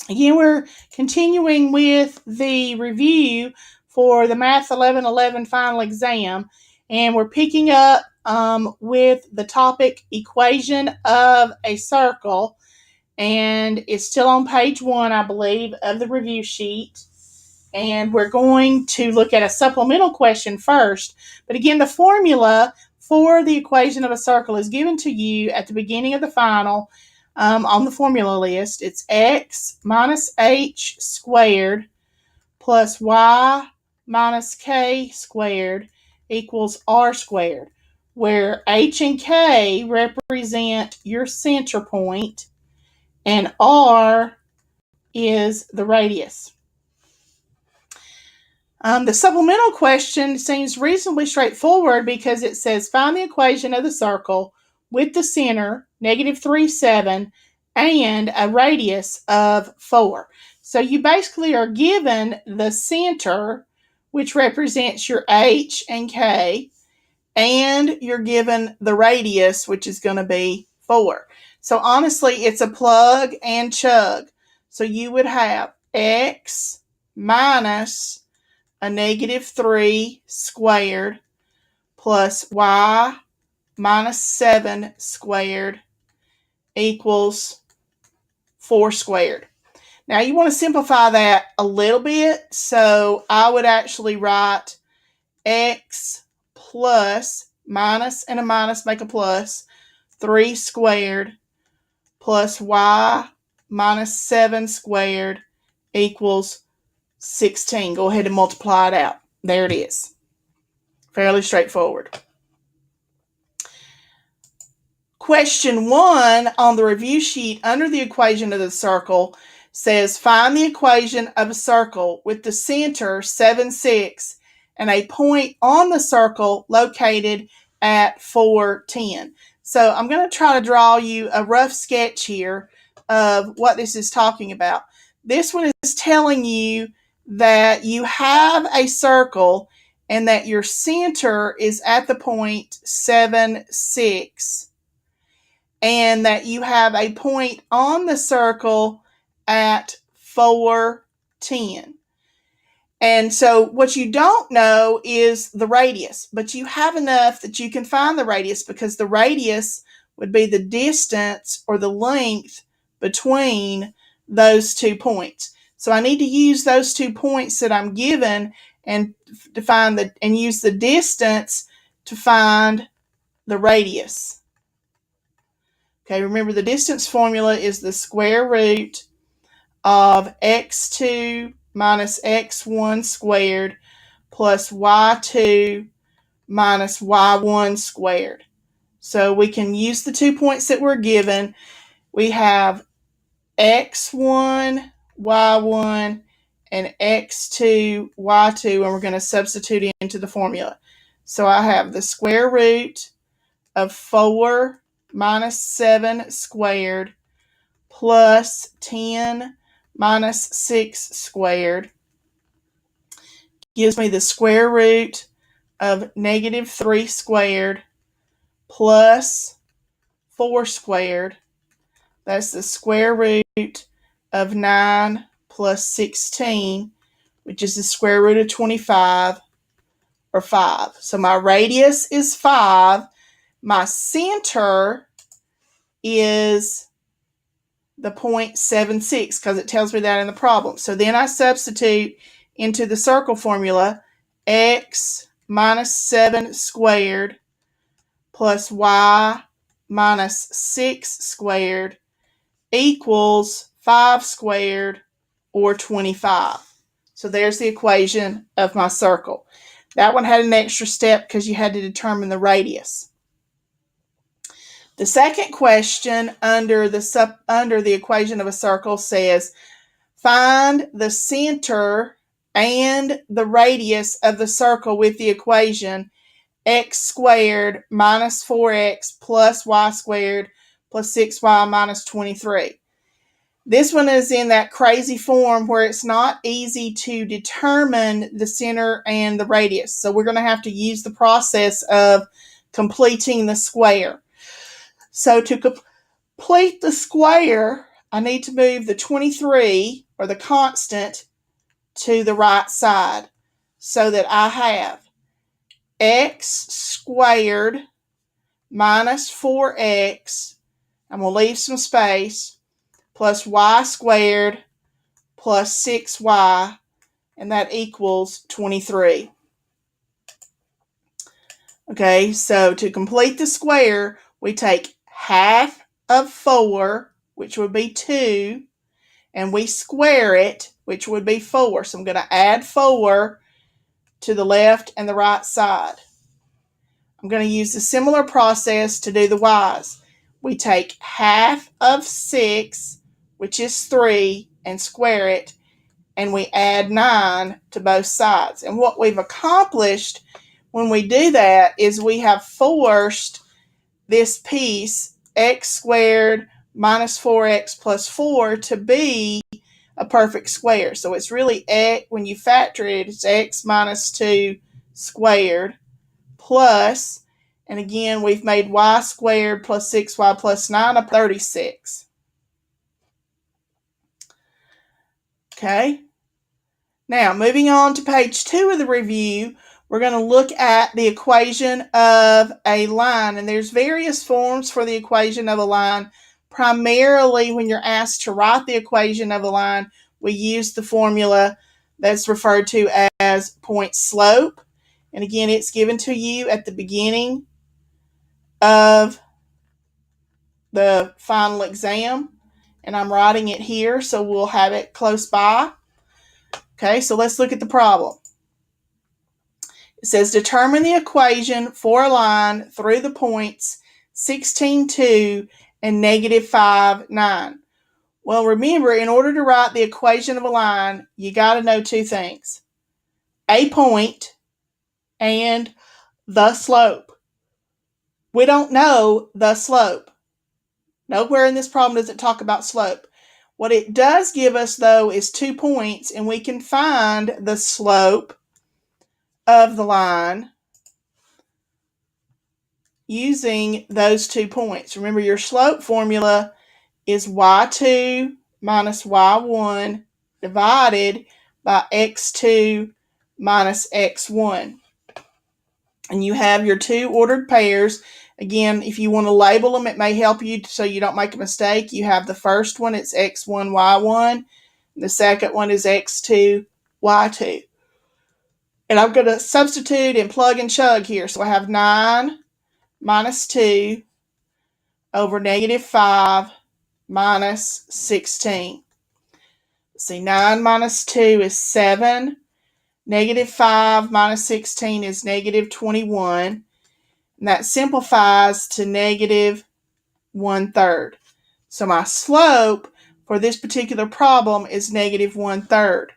Again, we're continuing with the review for the Math 1111 final exam, and we're picking up with the topic equation of a circle, and it's still on page 1, I believe, of the review sheet. And we're going to look at a supplemental question first. But again, the formula for the equation of a circle is given to you at the beginning of the final on the formula list. It's x minus h squared plus y minus k squared equals r squared, where h and k represent your center point and r is the radius. The supplemental question seems reasonably straightforward because it says find the equation of the circle with the center, -3, 7, and a radius of 4. So you basically are given the center, which represents your h and k, and you're given the radius, which is going to be 4. So honestly, it's a plug and chug. So you would have x minus a -3 squared plus y minus 7 squared equals 4 squared. Now you want to simplify that a little bit, so I would actually write x plus minus and a minus make a plus 3 squared plus y minus 7 squared equals 16. Go ahead and multiply it out. There it is. Fairly straightforward. Question 1 on the review sheet under the equation of the circle says find the equation of a circle with the center 7, 6 and a point on the circle located at 4, 10. So I'm going to try to draw you a rough sketch here of what this is talking about. This one is telling you that you have a circle and that your center is at the point 7, 6, and that you have a point on the circle at 4, 10. And so what you don't know is the radius, but you have enough that you can find the radius because the radius would be the distance or the length between those 2 points. So I need to use those 2 points that I'm given and use the distance to find the radius. Okay, remember the distance formula is the square root of x2 minus x1 squared plus y2 minus y1 squared. So we can use the 2 points that we're given. We have x1, y1, and x2, y2, and we're going to substitute into the formula. So I have the square root of 4 minus 7 squared plus 10 minus 6 squared gives me the square root of -3 squared plus 4 squared. That's the square root of 9 plus 16, which is the square root of 25, or 5. So my radius is 5. My center is the 0.76 because it tells me that in the problem. So then I substitute into the circle formula x minus 7 squared plus y minus 6 squared equals 5 squared, or 25. So there's the equation of my circle. That one had an extra step because you had to determine the radius. The second question under the equation of a circle says find the center and the radius of the circle with the equation x squared minus 4x plus y squared plus 6y minus 23. This one is in that crazy form where it's not easy to determine the center and the radius. So we're going to have to use the process of completing the square. So to complete the square, I need to move the 23, or the constant, to the right side so that I have x squared minus 4x, I'm going to leave some space, plus y squared plus 6y, and that equals 23. Okay, so to complete the square, we take half of 4, which would be 2, and we square it, which would be 4. So I'm going to add 4 to the left and the right side. I'm going to use a similar process to do the y's. We take half of 6, which is 3, and square it, and we add 9 to both sides. And what we've accomplished when we do that is we have forced this piece, x squared minus 4x plus 4, to be a perfect square. So it's really x, when you factor it, it's x minus 2 squared plus, and again, we've made y squared plus 6y plus 9 a 36. Okay. Now, moving on to page 2 of the review, we're going to look at the equation of a line. And there's various forms for the equation of a line. Primarily, when you're asked to write the equation of a line, we use the formula that's referred to as point slope. And again, it's given to you at the beginning of the final exam. And I'm writing it here, so we'll have it close by. Okay, so let's look at the problem. It says determine the equation for a line through the points 16, 2 and negative 5, 9. Well, remember, in order to write the equation of a line, you got to know two things: a point and the slope. We don't know the slope. Nowhere in this problem does it talk about slope. What it does give us, though, is 2 points, and we can find the slope of the line using those 2 points. Remember, your slope formula is y2 minus y1 divided by x2 minus x1. And you have your 2 ordered pairs. Again, if you want to label them, it may help you so you don't make a mistake. You have the first one, it's x1, y1. And the second one is x2, y2. And I'm going to substitute and plug and chug here. So I have 9 minus 2 over negative 5 minus 16. Let's see, 9 minus 2 is 7. Negative 5 minus 16 is negative 21. And that simplifies to negative 1/3. So my slope for this particular problem is negative 1/3.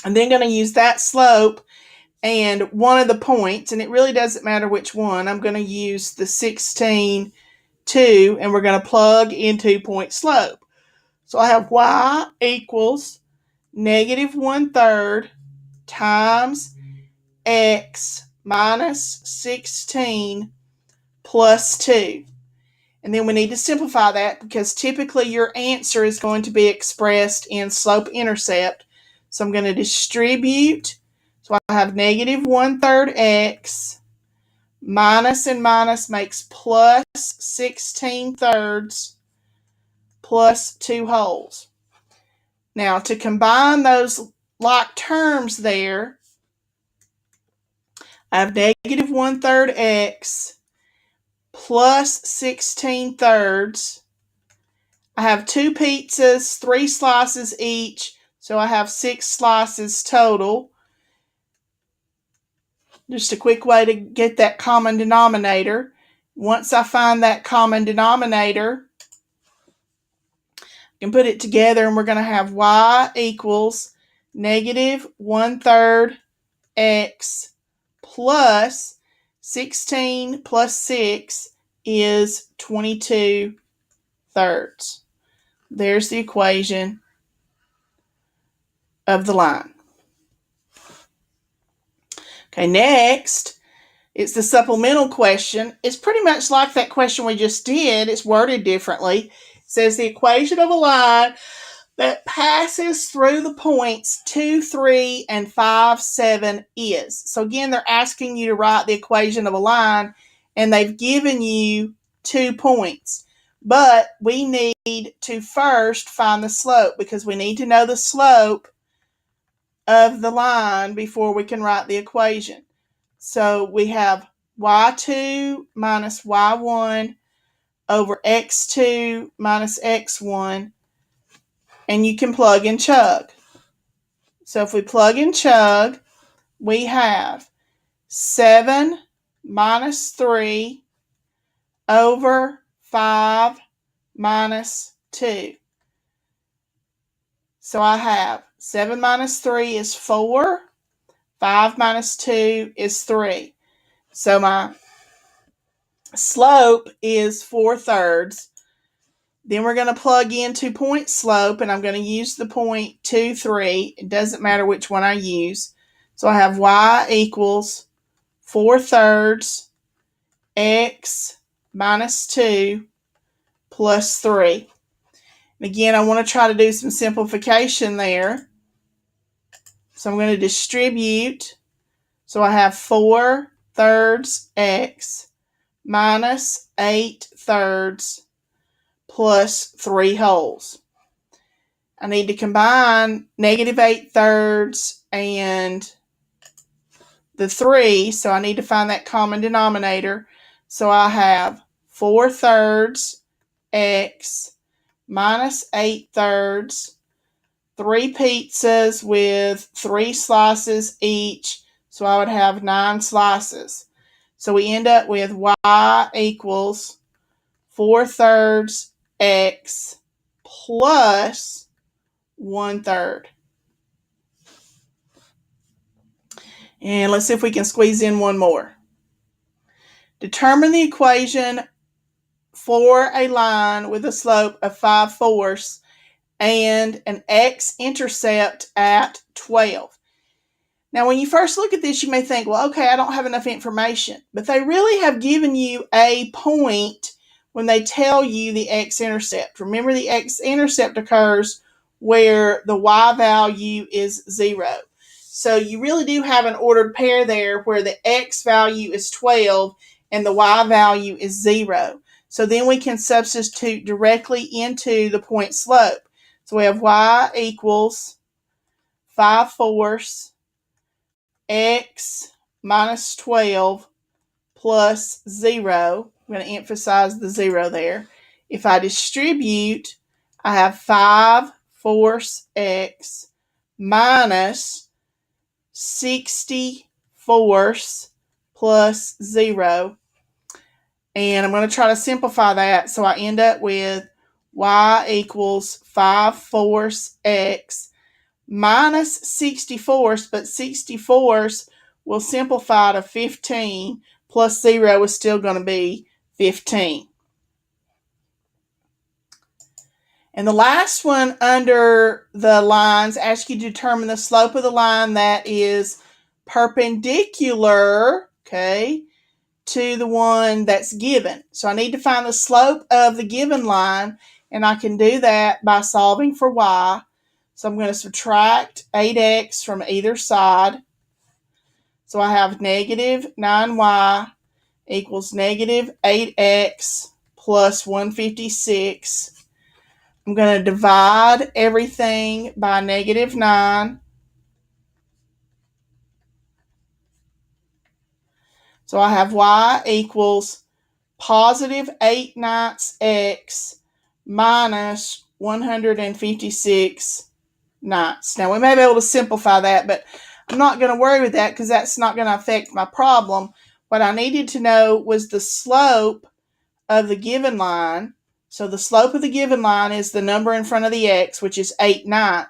I'm then going to use that slope and one of the points, and it really doesn't matter which one. I'm going to use the 16, 2, and we're going to plug into point slope. So I have y equals negative 1/3 times x minus 16 plus 2. And then we need to simplify that because typically your answer is going to be expressed in slope-intercept. So I'm going to distribute. So I have negative 1/3 x, minus and minus makes plus 16/3 plus 2 wholes. Now to combine those like terms there, I have negative 1/3 x plus 16/3. I have 2 pizzas, 3 slices each, so I have 6 slices total. Just a quick way to get that common denominator. Once I find that common denominator, I can put it together and we're going to have y equals negative 1/3 x plus 16 plus 6 is 22/3. There's the equation of the line. Okay, next, it's the supplemental question. It's pretty much like that question we just did. It's worded differently. says the equation of a line that passes through the points 2, 3, and 5, 7 is. So again, they're asking you to write the equation of a line, and they've given you 2 points. But we need to first find the slope because we need to know the slope of the line before we can write the equation. So we have y2 minus y1 over x2 minus x1, and you can plug and chug. So if we plug and chug, we have 7 minus 3 over 5 minus 2. So I have 7 minus 3 is 4, 5 minus 2 is 3. So my slope is 4/3. Then we're going to plug into point slope, and I'm going to use the point 2, 3. It doesn't matter which one I use. So I have y equals 4/3 x minus 2 plus 3. And again, I want to try to do some simplification there. So I'm going to distribute. So I have 4/3 x minus 8/3 plus 3 wholes. I need to combine negative 8/3 and the 3, so I need to find that common denominator. So I have 4/3 x minus 8/3, 3 pizzas with 3 slices each, so I would have 9 slices. So we end up with y equals 4/3 x plus 1/3. And let's see if we can squeeze in one more. Determine the equation for a line with a slope of 5/4 and an x-intercept at 12. Now, when you first look at this, you may think, well, okay, I don't have enough information. But they really have given you a point when they tell you the x-intercept. Remember, the x-intercept occurs where the y value is 0. So you really do have an ordered pair there where the x value is 12 and the y value is 0. So then we can substitute directly into the point slope. So we have y equals 5/4 x minus 12 plus 0. I'm going to emphasize the 0 there. If I distribute, I have 5/4 x minus 64 plus 0. And I'm going to try to simplify that. So I end up with y equals 5/4 x minus 64, but 64 will simplify to 15, plus 0 is still going to be 15. And the last one under the lines asks you to determine the slope of the line that is perpendicular, okay, to the one that's given. So I need to find the slope of the given line, and I can do that by solving for y. So I'm going to subtract 8x from either side. So I have negative 9y equals negative 8x plus 156. I'm going to divide everything by negative 9. So I have y equals positive 8/9 x minus 156 ninths. Now, we may be able to simplify that, but I'm not going to worry with that because that's not going to affect my problem. What I needed to know was the slope of the given line. So the slope of the given line is the number in front of the x, which is 8/9.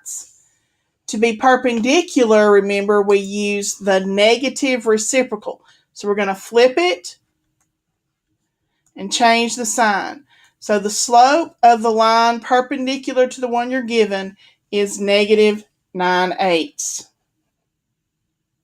To be perpendicular, remember, we use the negative reciprocal. So we're going to flip it and change the sign. So the slope of the line perpendicular to the one you're given is negative 9/8.